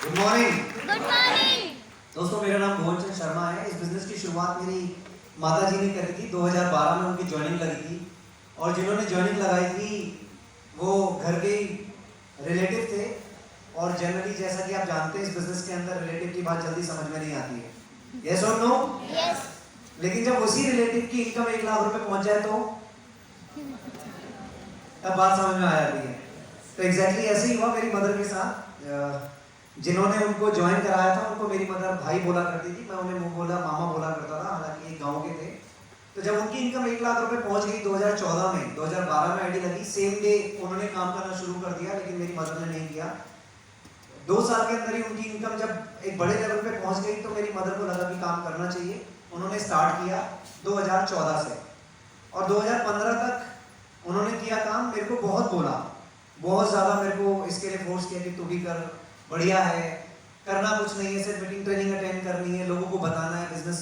Good morning. Good morning. दोस्तों, मेरा नाम भुवन चंद शर्मा है। इस बिजनेस की शुरुआत मेरी माता जी ने करी थी। 2012 में उनकी ज्वाइनिंग लगी थी और जिन्होंने ज्वाइनिंग लगाई थी वो घर के रिलेटिव थे। और जनरली जैसा कि आप जानते हैं, इस बिजनेस के अंदर रिलेटिव की बात जल्दी समझ में नहीं आती है। यस और नो? यस। लेकिन जब उसी रिलेटिव की इनकम 1 लाख रुपए पहुंच जाए तो तब बात समझ में आ जाती है। तो एग्जैक्टली ऐसे ही हुआ मेरी मदर के साथ। जिन्होंने उनको ज्वाइन कराया था उनको मेरी मदर भाई बोला करती थी, मैं उन्हें मुंह बोला मामा बोला करता था, हालांकि एक गांव के थे। तो जब उनकी इनकम 1 लाख रुपए पहुंच गई 2014 में, 2012 में आईडी लगी, सेम डे उन्होंने काम करना शुरू कर दिया, लेकिन मेरी मदर ने नहीं किया। 2 साल के अंदर ही उनकी इनकम जब एक बड़े लेवल पे पहुंच गई तो मेरी मदर को लगा कि काम करना चाहिए। उन्होंने स्टार्ट किया 2014 से और 2015 तक उन्होंने किया काम। मेरे को बहुत बोला, बहुत ज़्यादा मेरे को इसके लिए फोर्स किया कि तू भी कर, बढ़िया है, करना कुछ नहीं है, सिर्फ मीटिंग ट्रेनिंग अटेंड करनी है, लोगों को बताना है, बिजनेस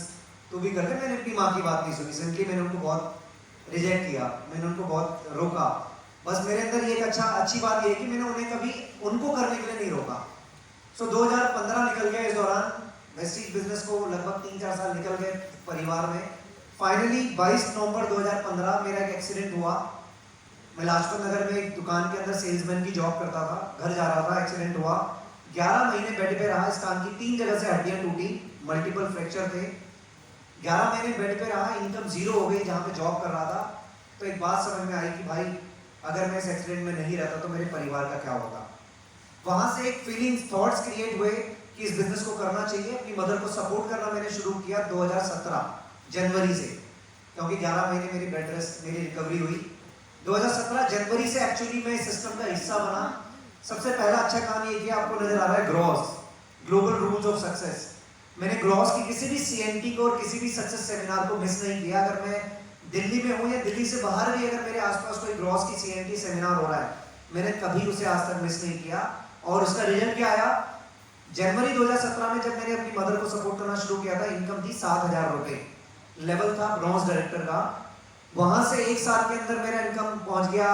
तू भी कर ले। मैंने अपनी माँ की बात नहीं सुनी, सिंपली मैंने उनको बहुत रिजेक्ट किया, मैंने उनको बहुत रोका। बस मेरे अंदर ये एक अच्छी बात ये है कि मैंने उन्हें कभी उनको करने के लिए नहीं रोका। सो 2015 निकल गया। इस दौरान वेस्टीज बिजनेस को लगभग 3-4 साल निकल गए परिवार में। फाइनली 22 नवंबर 2015 मेरा एक एक्सीडेंट हुआ। मैं लाजपत नगर में एक दुकान के अंदर सेल्समैन की जॉब करता था, घर जा रहा था, एक्सीडेंट हुआ। 11 महीने बेड पे रहा। इस कान की 3 जगह से हड्डियां टूटी, मल्टीपल फ्रैक्चर थे। 11 महीने बेड पे रहा, इनकम जीरो हो गई जहाँ पे जॉब कर रहा था। तो एक बात समझ में आई कि भाई अगर मैं इस एक्सीडेंट में नहीं रहता तो मेरे परिवार का क्या होता। वहां से एक फीलिंग्स, थॉट्स क्रिएट हुए कि इस बिजनेस को करना चाहिए। अपनी मदर को सपोर्ट करना मैंने शुरू किया 2017 जनवरी से, क्योंकि 11 महीने मेरी बेड रेस्ट, मेरी रिकवरी हुई। 2017 जनवरी से एक्चुअली मैं इस सिस्टम का हिस्सा बना। सबसे पहला अच्छा काम ये किया, आपको नजर आ रहा है gross, global rules of success. मैंने ग्रॉस की किसी भी सीएनटी को और किसी भी सक्सेस सेमिनार को मिस नहीं किया। अगर मैं दिल्ली में हूँ या दिल्ली से बाहर भी अगर मेरे आसपास कोई ग्रॉस की सीएनटी सेमिनार हो रहा है, मैंने कभी उसे आज तक मिस नहीं किया। और उसका रिजल्ट क्या आया? जनवरी 2017 में जब मैंने अपनी मदर को सपोर्ट करना शुरू किया था, इनकम थी 7,000 रुपए, लेवल था ब्रॉन्ज डायरेक्टर का। वहां से 1 साल के अंदर मेरा इनकम पहुंच गया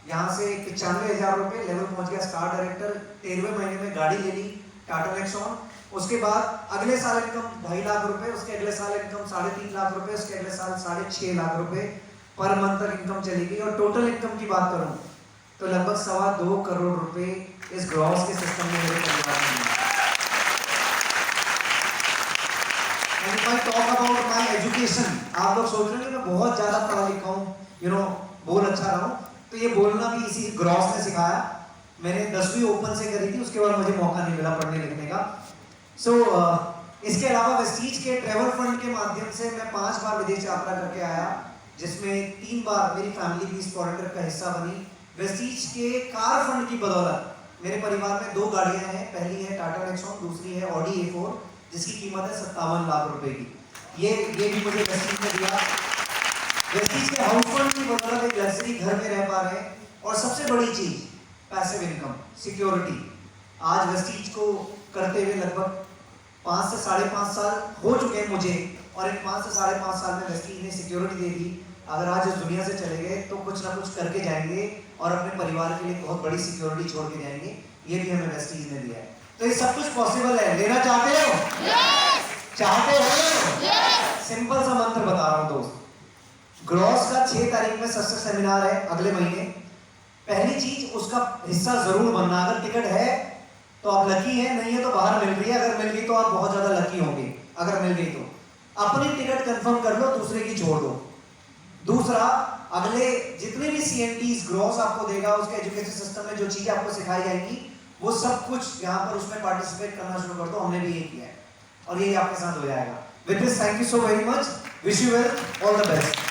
यहाँ से 95,000 रुपए, लेवल पहुंच गया स्टार डायरेक्टर। 13वें महीने में गाड़ी ले ली टाटा नेक्सॉन। उसके बाद अगले साल इनकम 2.5 लाख रुपए, उसके अगले साल इनकम 3.5 लाख रुपए, उसके अगले साल 6.5 लाख रुपए पर मंथ तक इनकम चली गई। और टोटल इनकम की बात करूं तो लगभग 2.25 करोड़ रुपए इस ग्रॉस के सिस्टम में मेरे परिवार में। टॉक अबाउट माय एजुकेशन, आप लोग सोच रहे हैं मैं बहुत ज्यादा पढ़ा लिखा हूँ, बोल अच्छा रहा हूँ, तो ये बोलना भी इसी ग्रॉस ने सिखाया। मैंने 10वीं ओपन से करी थी, उसके बाद मुझे मौका नहीं मिला पढ़ने लिखने का। इसके अलावा वेस्टीज के ट्रैवल फंड के माध्यम से मैं 5 बार विदेश यात्रा करके आया, जिसमें 3 बार मेरी फैमिली भी इस प्रोडक्ट का हिस्सा बनी। वेस्टीज के कार फंड की बदौलत मेरे परिवार में 2 गाड़ियां हैं। पहली है टाटा नेक्सॉन, दूसरी है ऑडी A4, जिसकी कीमत है 57 लाख रुपए की। ये भी मुझे वेस्टीज ने दिया। वेस्टीज के हाउस फंड की बदौलत एक लग्जरी घर में रह पा रहे हैं। और सबसे बड़ी चीज पैसिव इनकम, सिक्योरिटी। आज वेस्टीज को करते हुए लगभग 5 से 5.5 साल हो चुके हैं मुझे, और इन 5 से 5.5 साल में वेस्टीज ने सिक्योरिटी दे दी। अगर आज इस दुनिया से चले गए तो कुछ ना कुछ करके जाएंगे और अपने परिवार के लिए बहुत बड़ी सिक्योरिटी छोड़ के जाएंगे। ये भी हमें वेस्टीज ने दिया है। तो ये सब कुछ पॉसिबल है। लेना चाहते हो? यस। चाहते हो? यस। सिंपल सा मंत्र बता रहा हूँ दोस्त। ग्रॉस का 6 तारीख में सक्सेस सेमिनार है अगले महीने। पहली चीज, उसका हिस्सा जरूर बनना। अगर टिकट है तो आप लकी हैं, नहीं है तो बाहर मिल रही है। अगर मिल गई तो आप बहुत ज्यादा लकी होंगे। अगर मिल गई तो अपनी टिकट कंफर्म कर लो, दूसरे की छोड़ दो। दूसरा, अगले जितने भी सीएनटीज ग्रॉस आपको देगा, उसके एजुकेशन सिस्टम में जो चीजें आपको सिखाई जाएंगी, वो सब कुछ यहाँ पर उसमें पार्टिसिपेट करना शुरू कर दो। हमने भी ये किया है और ये आपके साथ हो जाएगा। With this, thank you so very much, wish you well, all the best.